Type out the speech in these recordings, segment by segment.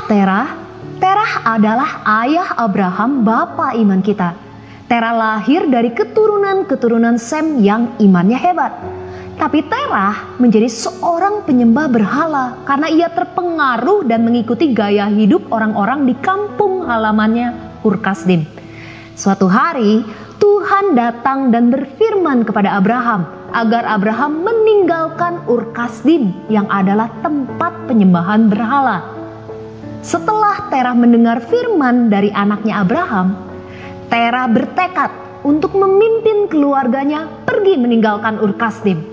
Terah? Terah adalah ayah Abraham, bapa iman kita. Terah lahir dari keturunan-keturunan Sem yang imannya hebat. Tapi Terah menjadi seorang penyembah berhala karena ia terpengaruh dan mengikuti gaya hidup orang-orang di kampung halamannya Ur Kasdim. Suatu hari Tuhan datang dan berfirman kepada Abraham agar Abraham meninggalkan Ur Kasdim yang adalah tempat penyembahan berhala. Setelah Terah mendengar firman dari anaknya Abraham, Terah bertekad untuk memimpin keluarganya pergi meninggalkan Ur Kasdim.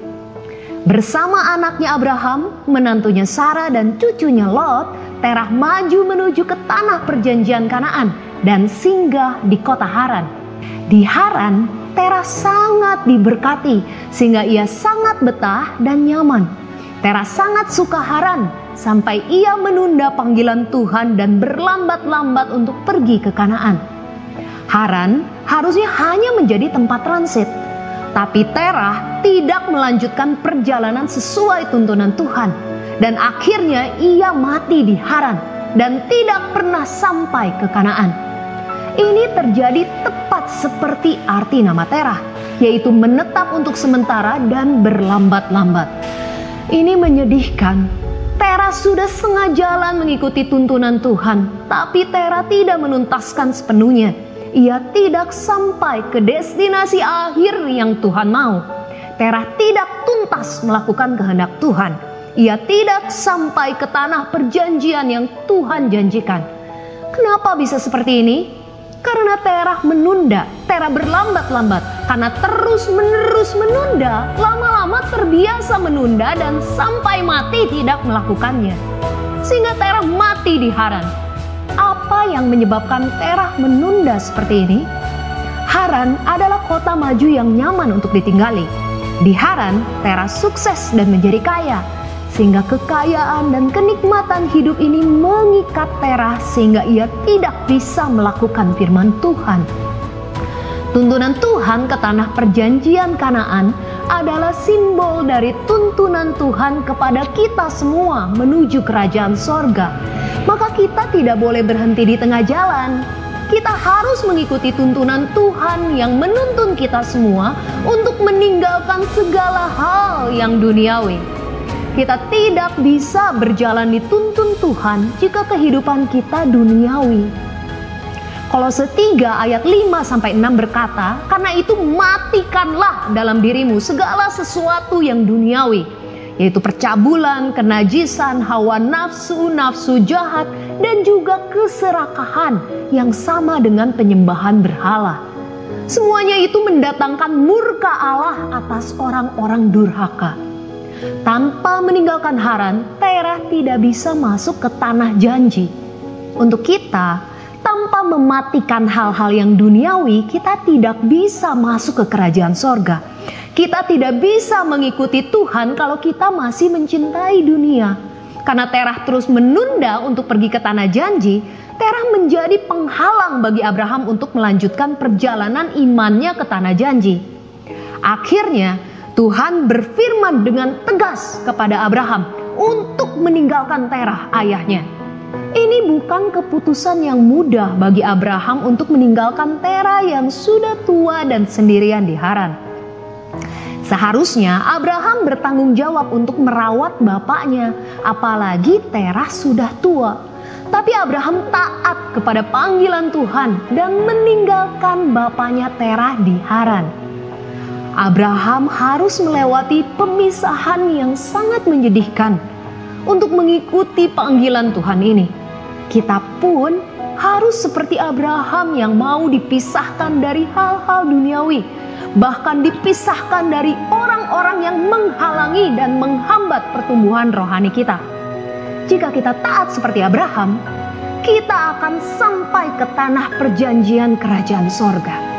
Bersama anaknya Abraham, menantunya Sarah dan cucunya Lot, Terah maju menuju ke tanah perjanjian Kanaan dan singgah di kota Haran. Di Haran, Terah sangat diberkati sehingga ia sangat betah dan nyaman. Terah sangat suka Haran sampai ia menunda panggilan Tuhan dan berlambat-lambat untuk pergi ke Kanaan. Haran harusnya hanya menjadi tempat transit. Tapi Terah tidak melanjutkan perjalanan sesuai tuntunan Tuhan. Dan akhirnya ia mati di Haran dan tidak pernah sampai ke Kanaan. Ini terjadi tepat seperti arti nama Terah, yaitu menetap untuk sementara dan berlambat-lambat. Ini menyedihkan. Terah sudah setengah jalan mengikuti tuntunan Tuhan, tapi Terah tidak menuntaskan sepenuhnya. Ia tidak sampai ke destinasi akhir yang Tuhan mau. Terah tidak tuntas melakukan kehendak Tuhan. Ia tidak sampai ke tanah perjanjian yang Tuhan janjikan. Kenapa bisa seperti ini? Karena Terah menunda, Terah berlambat-lambat. Karena terus-menerus menunda, lama-lama terbiasa menunda dan sampai mati tidak melakukannya. Sehingga Terah mati di Haran. Apa yang menyebabkan Terah menunda seperti ini? Haran adalah kota maju yang nyaman untuk ditinggali. Di Haran, Terah sukses dan menjadi kaya. Sehingga kekayaan dan kenikmatan hidup ini mengikat Terah sehingga ia tidak bisa melakukan firman Tuhan. Tuntunan Tuhan ke tanah perjanjian Kanaan adalah simbol dari tuntunan Tuhan kepada kita semua menuju kerajaan sorga. Maka kita tidak boleh berhenti di tengah jalan. Kita harus mengikuti tuntunan Tuhan yang menuntun kita semua untuk meninggalkan segala hal yang duniawi. Kita tidak bisa berjalan dituntun Tuhan jika kehidupan kita duniawi. Kolose 3 ayat 5-6 berkata, karena itu matikanlah dalam dirimu segala sesuatu yang duniawi, yaitu percabulan, kenajisan, hawa nafsu, nafsu jahat, dan juga keserakahan yang sama dengan penyembahan berhala. Semuanya itu mendatangkan murka Allah atas orang-orang durhaka. Tanpa meninggalkan Haran, Terah tidak bisa masuk ke tanah janji. Untuk kita, tanpa mematikan hal-hal yang duniawi, kita tidak bisa masuk ke kerajaan sorga. Kita tidak bisa mengikuti Tuhan kalau kita masih mencintai dunia. Karena Terah terus menunda untuk pergi ke tanah janji, Terah menjadi penghalang bagi Abraham untuk melanjutkan perjalanan imannya ke tanah janji. Akhirnya Tuhan berfirman dengan tegas kepada Abraham untuk meninggalkan Terah ayahnya. Ini bukan keputusan yang mudah bagi Abraham untuk meninggalkan Terah yang sudah tua dan sendirian di Haran. Seharusnya Abraham bertanggung jawab untuk merawat bapaknya, apalagi Terah sudah tua. Tapi Abraham taat kepada panggilan Tuhan dan meninggalkan bapaknya Terah di Haran. Abraham harus melewati pemisahan yang sangat menyedihkan untuk mengikuti panggilan Tuhan ini. Kita pun harus seperti Abraham yang mau dipisahkan dari hal-hal duniawi, bahkan dipisahkan dari orang-orang yang menghalangi dan menghambat pertumbuhan rohani kita. Jika kita taat seperti Abraham, kita akan sampai ke tanah perjanjian kerajaan sorga.